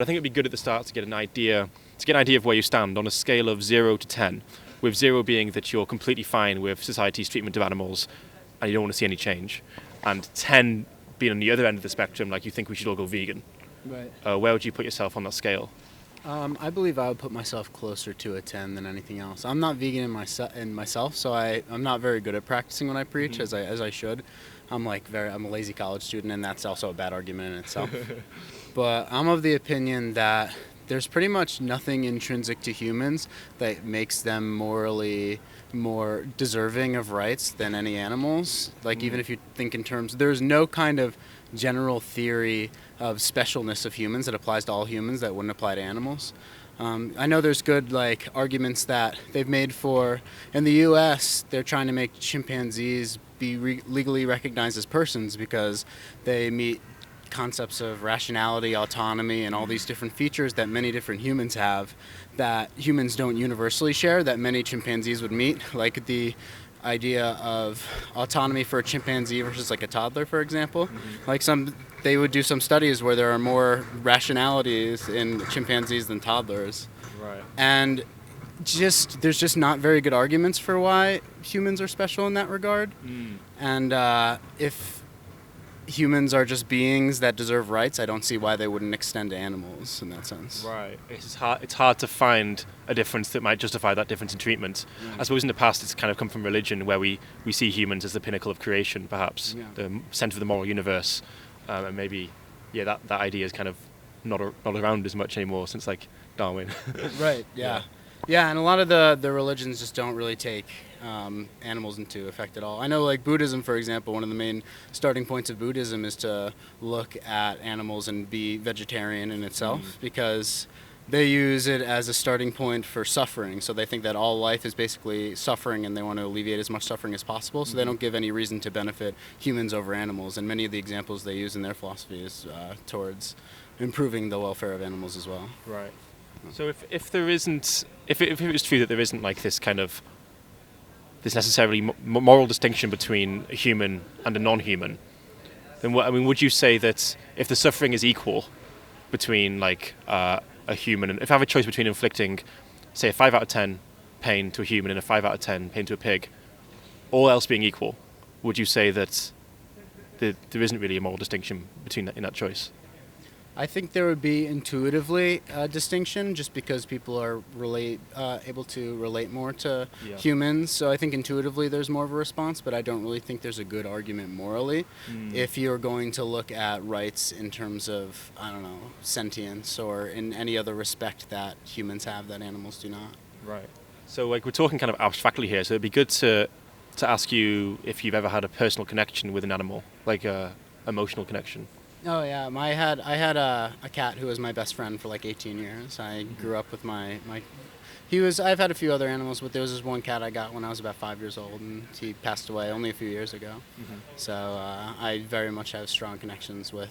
I think it'd be good at the start to get an idea of where you stand on a scale of 0 to 10, with 0 being that you're completely fine with society's treatment of animals and you don't want to see any change, and 10 being on the other end of the spectrum, like you think we should all go vegan. Right. Where would you put yourself on that scale? I believe I would put myself closer to a 10 than anything else. I'm not vegan in myself, so I'm not very good at practicing when I preach, as I should. I'm a lazy college student, and that's also a bad argument in itself. But I'm of the opinion that there's pretty much nothing intrinsic to humans that makes them morally more deserving of rights than any animals. Even if you think in terms, there's no kind of general theory of specialness of humans that applies to all humans that wouldn't apply to animals. I know there's good arguments that they've made for, in the U.S., they're trying to make chimpanzees be legally recognized as persons because they meet concepts of rationality, autonomy, and all these different features that many different humans have that humans don't universally share, that many chimpanzees would meet, like the idea of autonomy for a chimpanzee versus a toddler, for example. They would do some studies where there are more rationalities in chimpanzees than toddlers. Right. And there's just not very good arguments for why humans are special in that regard. And if humans are just beings that deserve rights, I don't see why they wouldn't extend to animals in that sense. Right. It's hard to find a difference that might justify that difference in treatment. I suppose in the past it's kind of come from religion, where we see humans as the pinnacle of creation, perhaps, the centre of the moral universe. And maybe, that idea is kind of not around as much anymore since Darwin. Right, yeah. Yeah, and a lot of the religions just don't really take animals into effect at all. I know Buddhism, for example, one of the main starting points of Buddhism is to look at animals and be vegetarian in itself, because they use it as a starting point for suffering. So they think that all life is basically suffering, and they want to alleviate as much suffering as possible. So they don't give any reason to benefit humans over animals. And many of the examples they use in their philosophy is towards improving the welfare of animals as well. Right. So if it was true that there isn't this kind of this necessarily moral distinction between a human and a non-human, then would you say that if the suffering is equal between a human, and if I have a choice between inflicting, say, a 5 out of 10 pain to a human and a 5 out of 10 pain to a pig, all else being equal, would you say that there isn't really a moral distinction between in that choice? I think there would be intuitively a distinction, just because people are able to relate more to humans. So I think intuitively there's more of a response, but I don't really think there's a good argument morally if you're going to look at rights in terms of, sentience or in any other respect that humans have that animals do not. Right. So we're talking kind of abstractly here, so it'd be good to ask you if you've ever had a personal connection with an animal, like a emotional connection. Oh yeah, I had a cat who was my best friend for 18 years. I grew up with I've had a few other animals, but there was this one cat I got when I was about 5 years old, and he passed away only a few years ago. So I very much have strong connections with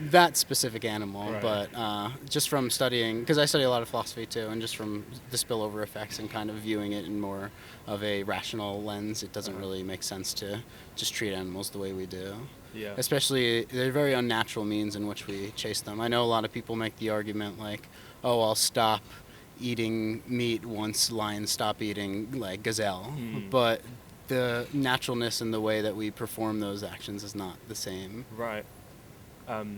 that specific animal. Right. But just from studying, because I study a lot of philosophy too, and just from the spillover effects and kind of viewing it in more of a rational lens, it doesn't really make sense to just treat animals the way we do. Yeah. Especially, they're very unnatural means in which we chase them. I know a lot of people make the argument I'll stop eating meat once lions stop eating gazelle. But the naturalness in the way that we perform those actions is not the same. Right.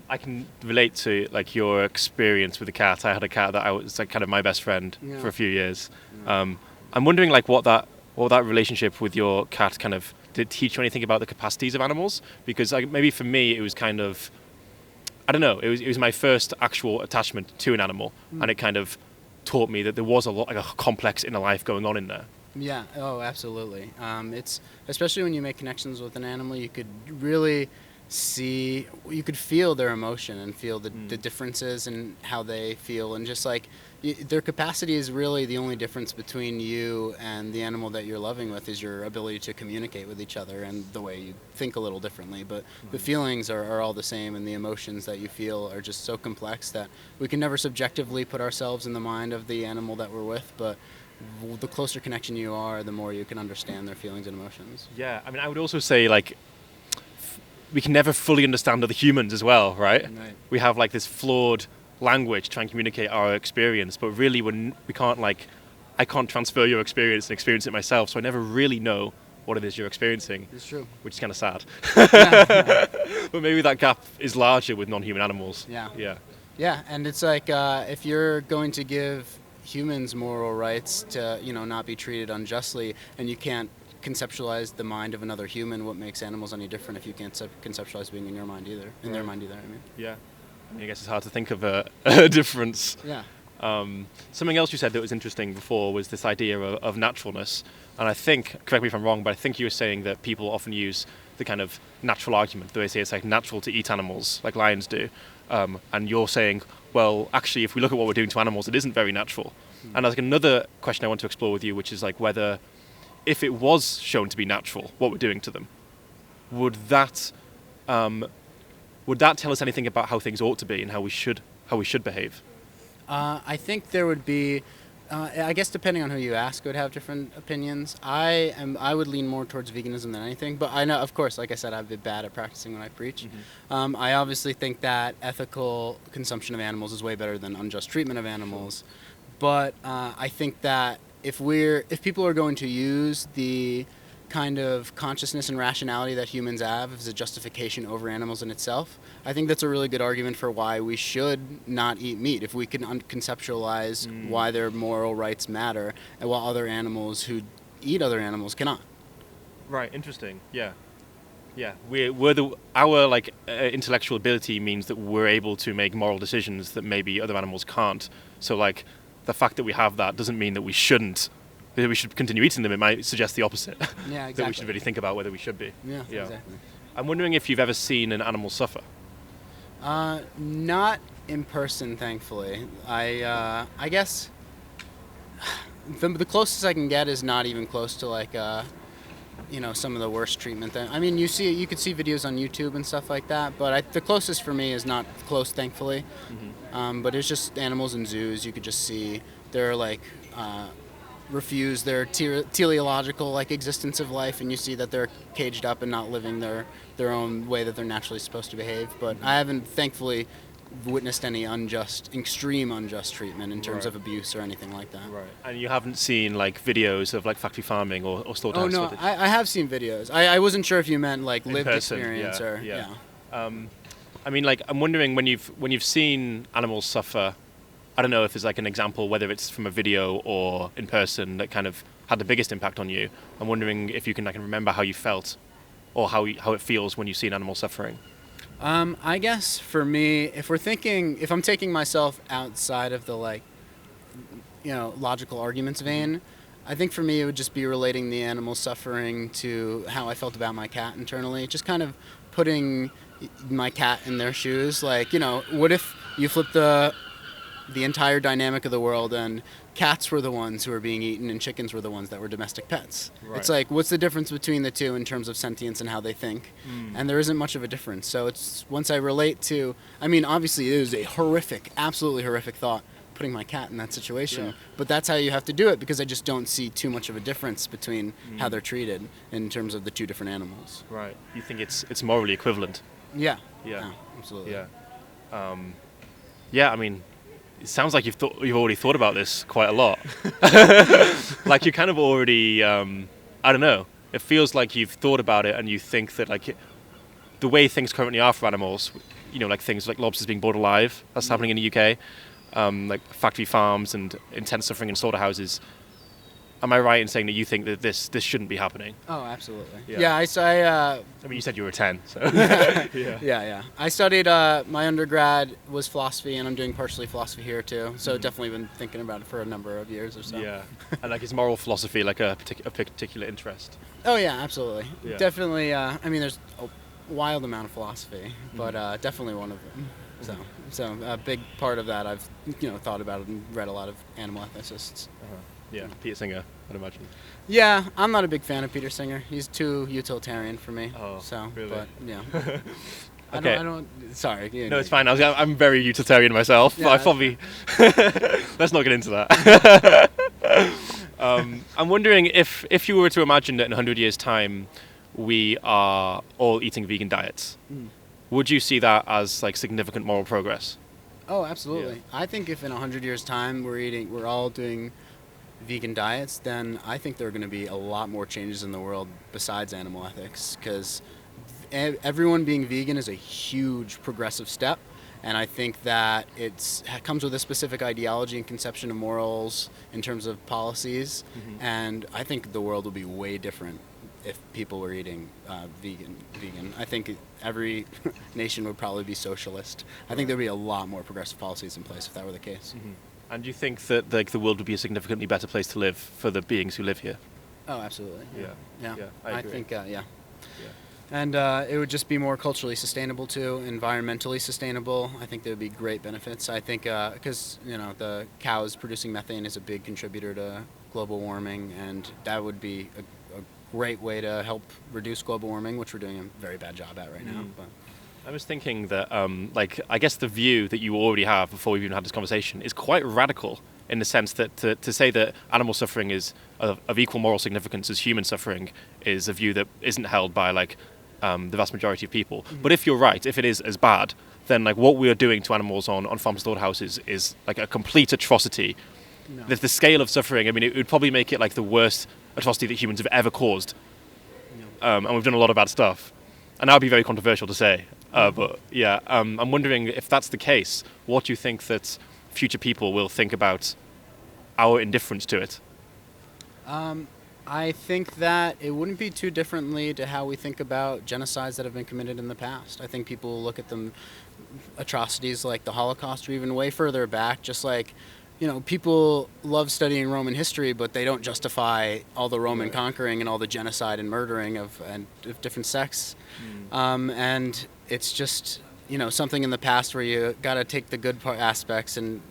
I can relate to your experience with the cat. I had a cat that I was kind of my best friend for a few years. I'm wondering what that relationship with your cat kind of did teach you anything about the capacities of animals? Because maybe for me it was kind of, I don't know, it was my first actual attachment to an animal, and it kind of taught me that there was a lot a complex inner life going on in there. Yeah, oh absolutely. It's especially when you make connections with an animal, you could really you could feel their emotion and feel the differences in how they feel, and just their capacity is really the only difference between you and the animal that you're loving with, is your ability to communicate with each other and the way you think a little differently. But the feelings are all the same, and the emotions that you feel are just so complex that we can never subjectively put ourselves in the mind of the animal that we're with, but the closer connection you are, the more you can understand their feelings and emotions. Yeah, I would also say we can never fully understand other humans as well, right? We have this flawed language, try and communicate our experience, but really we can't I can't transfer your experience and experience it myself, so I never really know what it is you're experiencing. It's true. Which is kind of sad. Yeah. But maybe that gap is larger with non-human animals. Yeah. Yeah. Yeah, and it's like if you're going to give humans moral rights to, not be treated unjustly, and you can't conceptualize the mind of another human, what makes animals any different if you can't conceptualize being in your mind either, their mind either, I mean. Yeah. I guess it's hard to think of a difference. Yeah. Something else you said that was interesting before was this idea of naturalness. And I think, correct me if I'm wrong, but I think you were saying that people often use the kind of natural argument. They say it's like natural to eat animals, like lions do. And you're saying, well, actually, if we look at what we're doing to animals, it isn't very natural. And there's like another question I want to explore with you, which is like whether, if it was shown to be natural, what we're doing to them, would that tell us anything about how things ought to be and how we should behave? I think there would be, I guess depending on who you ask, would have different opinions. I would lean more towards veganism than anything, but I know, of course, like I said, I've been bad at practicing when I preach. Mm-hmm. I obviously think that ethical consumption of animals is way better than unjust treatment of animals, but I think that if people are going to use the kind of consciousness and rationality that humans have as a justification over animals in itself, I think that's a really good argument for why we should not eat meat, if we can conceptualize why their moral rights matter, and while other animals who eat other animals cannot. Right, interesting. Yeah. Our intellectual ability means that we're able to make moral decisions that maybe other animals can't. So like the fact that we have that doesn't mean that we shouldn't. That we should continue eating them. It might suggest the opposite. Yeah, exactly. That we should really think about whether we should be. Yeah, exactly. I'm wondering if you've ever seen an animal suffer. Not in person, thankfully. I guess the closest I can get is not even close to like some of the worst treatment. I mean, you could see videos on YouTube and stuff like that, but the closest for me is not close, thankfully. Mm-hmm. But it's just animals in zoos. You could just see they're like refuse their teleological existence of life, and you see that they're caged up and not living their own way that they're naturally supposed to behave. But I haven't, thankfully, witnessed any extreme unjust treatment in terms of abuse or anything like that. Right. And you haven't seen videos of factory farming or slaughterhouse footage? Oh no, I have seen videos. I wasn't sure if you meant lived person, experience or I mean, I'm wondering when you've seen animals suffer. I don't know if there's an example, whether it's from a video or in person, that kind of had the biggest impact on you. I'm wondering if you can remember how you felt or how it feels when you see an animal suffering. I guess for me, if I'm taking myself outside of the logical arguments vein, I think for me it would just be relating the animal suffering to how I felt about my cat internally. Just kind of putting my cat in their shoes. What if you flip the entire dynamic of the world and cats were the ones who were being eaten and chickens were the ones that were domestic pets? Right. It's what's the difference between the two in terms of sentience and how they think? And there isn't much of a difference. So it's once I relate to, obviously it is a absolutely horrific thought, putting my cat in that situation, but that's how you have to do it, because I just don't see too much of a difference between how they're treated in terms of the two different animals. Right. You think it's morally equivalent? Yeah. Yeah. Absolutely. Yeah. It sounds like you've already thought about this quite a lot. You kind of already, I don't know. It feels like you've thought about it, and you think that the way things currently are for animals, things like lobsters being bought alive, that's happening in the UK, factory farms and intense suffering in slaughterhouses. Am I right in saying that you think that this shouldn't be happening? Oh, absolutely. Yeah. You said you were 10, so. Yeah. I studied, my undergrad was philosophy, and I'm doing partially philosophy here too. So definitely been thinking about it for a number of years or so. Yeah. And is moral philosophy a particular interest? Oh yeah, absolutely. Yeah. Definitely. There's a wild amount of philosophy, but definitely one of them. So a big part of that I've thought about it and read a lot of animal ethicists. Uh-huh. Yeah, Peter Singer, I'd imagine. Yeah, I'm not a big fan of Peter Singer. He's too utilitarian for me. Oh, so, really? But yeah. Okay. I don't. Sorry. No, it's fine. I'm very utilitarian myself. Yeah, But I probably. Let's not get into that. I'm wondering if you were to imagine that in 100 years' time we are all eating vegan diets, would you see that as significant moral progress? Oh, absolutely. Yeah. I think if in 100 years' time we're all doing vegan diets, then I think there are going to be a lot more changes in the world besides animal ethics, because everyone being vegan is a huge progressive step, and I think that it comes with a specific ideology and conception of morals in terms of policies, and I think the world will be way different if people were eating vegan. I think every nation would probably be socialist. I think there would be a lot more progressive policies in place if that were the case. And do you think that like the world would be a significantly better place to live for the beings who live here? Oh, absolutely. Yeah, I agree. think, yeah. Yeah. And it would just be more culturally sustainable too, environmentally sustainable. I think there would be great benefits. I think because the cows producing methane is a big contributor to global warming, and that would be a great way to help reduce global warming, which we're doing a very bad job at right now. But I was thinking that, I guess the view that you already have before we've even had this conversation is quite radical in the sense that to say that animal suffering is of equal moral significance as human suffering is a view that isn't held by the vast majority of people. But if you're right, if it is as bad, then what we are doing to animals on farm slaughterhouses is like a complete atrocity. no. The scale of suffering, I mean, it would probably make it like the worst atrocity that humans have ever caused. And we've done a lot of bad stuff. And that would be very controversial to say. But yeah, I'm wondering if that's the case, what do you think that future people will think about our indifference to it? I think that it wouldn't be too differently to how we think about genocides that have been committed in the past. I think people will look at them atrocities like the Holocaust or even way further back, just like people love studying Roman history, but they don't justify all the Roman conquering and all the genocide and murdering of different sects. And it's just, something in the past where you got to take the good aspects and,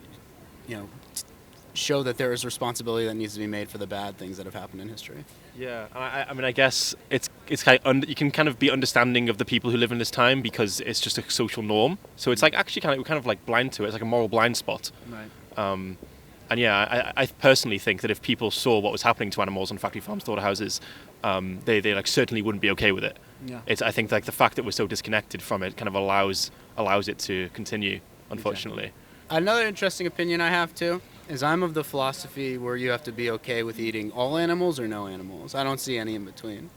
show that there is responsibility that needs to be made for the bad things that have happened in history. Yeah, I mean, I guess it's kind of you can kind of be understanding of the people who live in this time because it's just a social norm. So it's actually we're kind of blind to it. It's like a moral blind spot. Right. And yeah, I personally think that if people saw what was happening to animals on factory farm slaughterhouses, they certainly wouldn't be okay with it. Yeah. I think the fact that we're so disconnected from it kind of allows it to continue, unfortunately. Exactly. Another interesting opinion I have too is I'm of the philosophy where you have to be okay with eating all animals or no animals. I don't see any in between.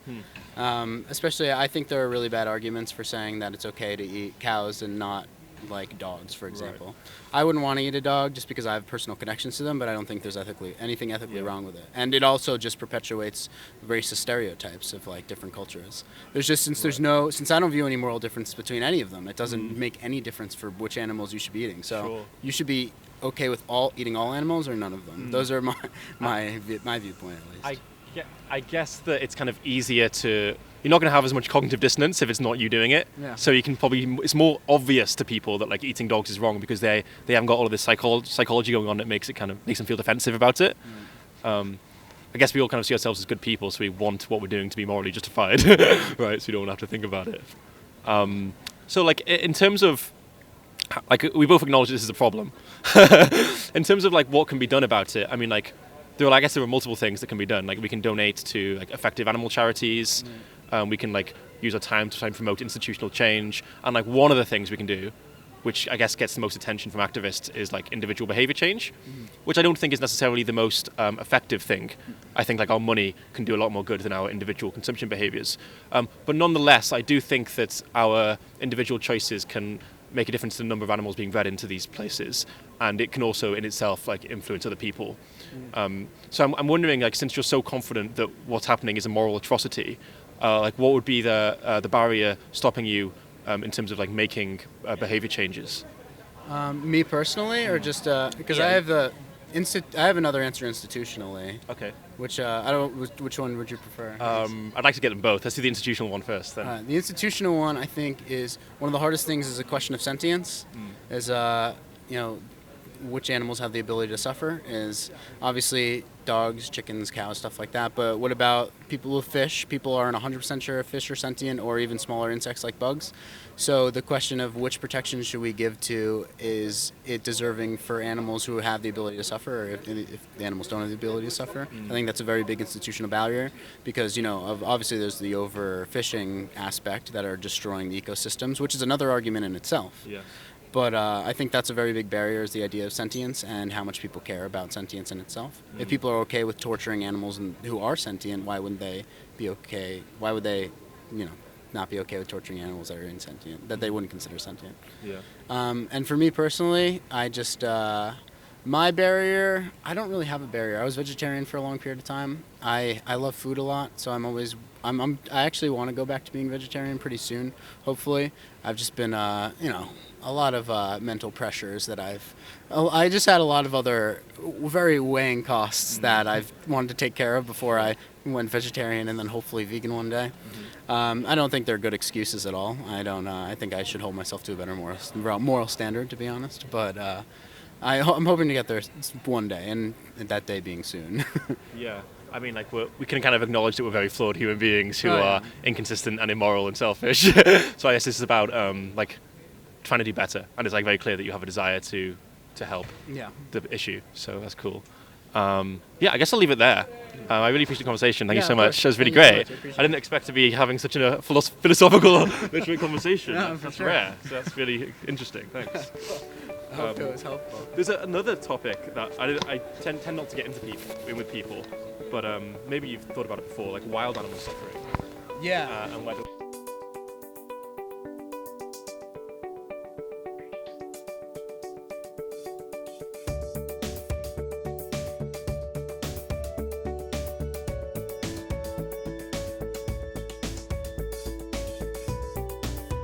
Especially, I think there are really bad arguments for saying that it's okay to eat cows and not like dogs, for example. Right. I wouldn't want to eat a dog just because I have personal connections to them, but I don't think there's anything ethically wrong with it. And it also just perpetuates racist stereotypes of different cultures. There's just since I don't view any moral difference between any of them, it doesn't make any difference for which animals you should be eating. So you should be okay with eating all animals or none of them. Those are my viewpoint at least. I guess that it's kind of easier to. You're not going to have as much cognitive dissonance if it's not you doing it. Yeah. So you can it's more obvious to people that eating dogs is wrong because they haven't got all of this psychology going on that makes them feel defensive about it. I guess we all kind of see ourselves as good people, so we want what we're doing to be morally justified, right? So we don't have to think about it. So in terms of we both acknowledge this is a problem. In terms of what can be done about it, I mean I guess there are multiple things that can be done. We can donate to effective animal charities. We can use our time to try and promote institutional change. And one of the things we can do, which I guess gets the most attention from activists, is individual behavior change, which I don't think is necessarily the most effective thing. I think our money can do a lot more good than our individual consumption behaviors. But nonetheless, I do think that our individual choices can make a difference to the number of animals being bred into these places, and it can also in itself influence other people. So I'm wondering, since you're so confident that what's happening is a moral atrocity, what would be the barrier stopping you in terms of making behavior changes? Me personally, or just because I have another answer institutionally. Okay. Which which one would you prefer? I'd like to get them both. Let's do the institutional one first, then. The institutional one, I think, is one of the hardest things. Is a question of sentience. Is which animals have the ability to suffer? Is obviously dogs, chickens, cows, stuff like that. But what about people with fish? People aren't 100% sure if fish are sentient, or even smaller insects like bugs. So the question of which protection should we give to, is it deserving for animals who have the ability to suffer, or if the animals don't have the ability to suffer? I think that's a very big institutional barrier because, obviously there's the overfishing aspect that are destroying the ecosystems, which is another argument in itself. Yeah. But I think that's a very big barrier, is the idea of sentience and how much people care about sentience in itself. If people are okay with torturing animals who are sentient, why wouldn't they be okay? Why would they, not be okay with torturing animals that are insentient, that they wouldn't consider sentient? Yeah. And for me personally, I just my barrier, I don't really have a barrier. I was vegetarian for a long period of time. I love food a lot, so I actually want to go back to being vegetarian pretty soon, hopefully. I've just been, a lot of mental pressures that I just had a lot of other very weighing costs that I've wanted to take care of before I went vegetarian and then hopefully vegan one day. I don't think they're good excuses at all. I think I should hold myself to a better moral standard, to be honest. But I'm hoping to get there one day, and that day being soon. Yeah. I mean, like, we can kind of acknowledge that we're very flawed human beings who are inconsistent and immoral and selfish. So I guess this is about, trying to do better. And it's, like, very clear that you have a desire to help the issue. So that's cool. Yeah, I guess I'll leave it there. I really appreciate the conversation. Thank you so much. It was really great. I didn't expect to be having such a philosophical literary conversation. That's rare. So that's really interesting. Thanks. I hope it was helpful. There's another topic that I tend not to get into with people, but maybe you've thought about it before, like wild animal suffering. Yeah. And whether